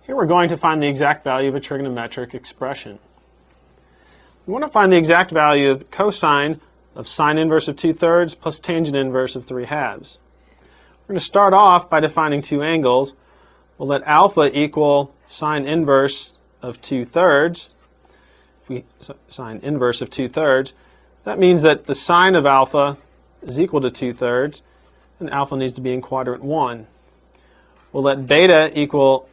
Here we're going to find the exact value of a trigonometric expression. We want to find the exact value of the cosine of sine inverse of 2/3 plus tangent inverse of 3/2. We're going to start off by defining two angles. We'll let alpha equal sine inverse of 2/3. If we sine inverse of 2/3, that means that the sine of alpha is equal to 2/3, and alpha needs to be in quadrant 1. We'll let beta equal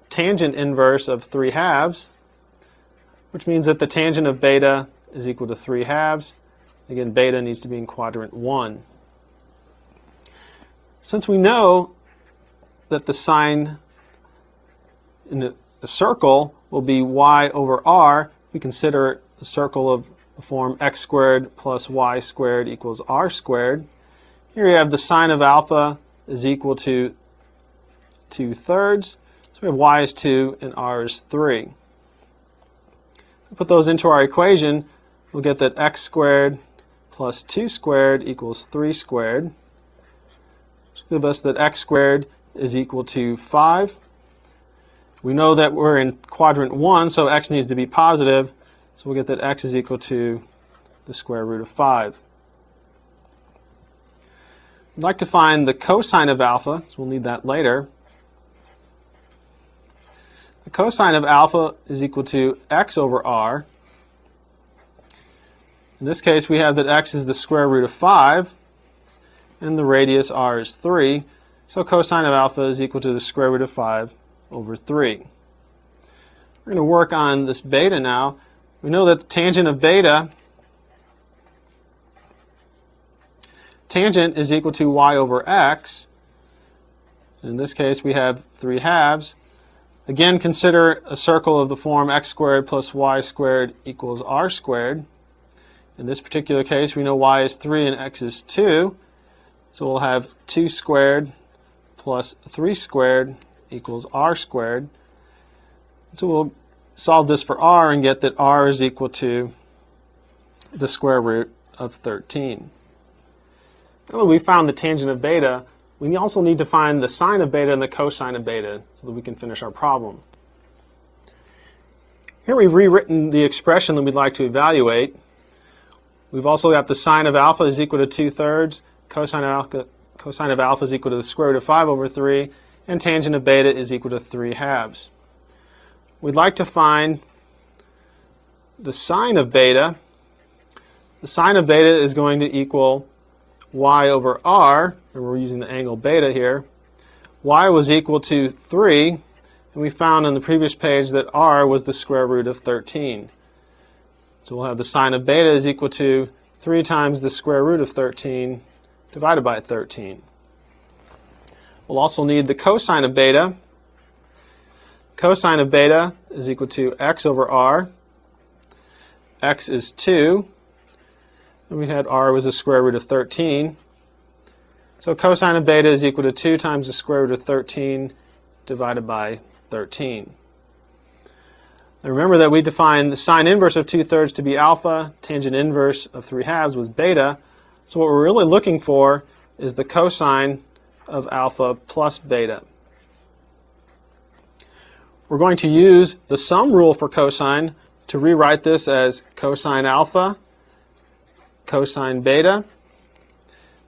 tangent inverse of 3/2, which means that the tangent of beta is equal to 3/2. Again, beta needs to be in quadrant 1. Since we know that the sine in the circle will be y over r, we consider a circle of the form x squared plus y squared equals r squared. Here you have the sine of alpha is equal to 2/3. So we have y is 2 and r is 3. If we put those into our equation, we'll get that x squared plus 2 squared equals 3 squared. Which will give us that x squared is equal to 5. We know that we're in quadrant 1, so x needs to be positive. So we'll get that x is equal to the square root of 5. We'd like to find the cosine of alpha, so we'll need that later. The cosine of alpha is equal to x over r. In this case, we have that x is the square root of 5, and the radius r is 3. So cosine of alpha is equal to the square root of 5 over 3. We're going to work on this beta now. We know that the tangent of beta, tangent is equal to y over x. In this case, we have 3/2. Again, consider a circle of the form x squared plus y squared equals r squared. In this particular case, we know y is 3 and x is 2. So we'll have 2 squared plus 3 squared equals r squared. So we'll solve this for r and get that r is equal to the square root of 13. Now that we've found the tangent of beta, we also need to find the sine of beta and the cosine of beta so that we can finish our problem. Here we've rewritten the expression that we'd like to evaluate. We've also got the sine of alpha is equal to 2/3, cosine of alpha is equal to the square root of 5 over 3, and tangent of beta is equal to 3/2. We'd like to find the sine of beta. The sine of beta is going to equal y over r, and we're using the angle beta here. Y was equal to 3, and we found on the previous page that r was the square root of 13. So we'll have the sine of beta is equal to 3 times the square root of 13 divided by 13. We'll also need the cosine of beta. Cosine of beta is equal to x over r. X is 2. And we had r was the square root of 13. So cosine of beta is equal to 2 times the square root of 13 divided by 13. And remember that we defined the sine inverse of 2/3 to be alpha, tangent inverse of 3/2 was beta. So what we're really looking for is the cosine of alpha plus beta. We're going to use the sum rule for cosine to rewrite this as cosine alpha cosine beta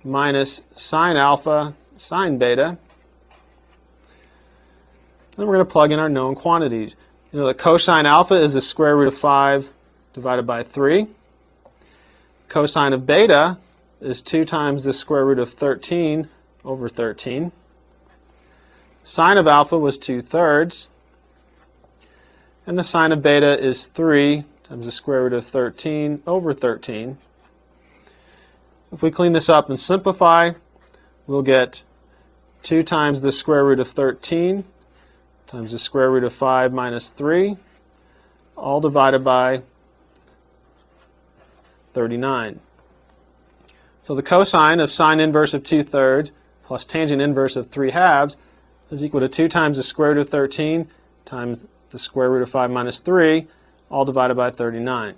minus sine alpha sine beta. Then we're going to plug in our known quantities. You know that cosine alpha is the square root of 5 divided by 3. Cosine of beta is 2 times the square root of 13 over 13. Sine of alpha was 2/3. And the sine of beta is 3 times the square root of 13 over 13. If we clean this up and simplify, we'll get 2 times the square root of 13 times the square root of 5 minus 3, all divided by 39. So the cosine of sine inverse of 2/3 plus tangent inverse of 3/2 is equal to 2 times the square root of 13 times the square root of 5 minus 3, all divided by 39.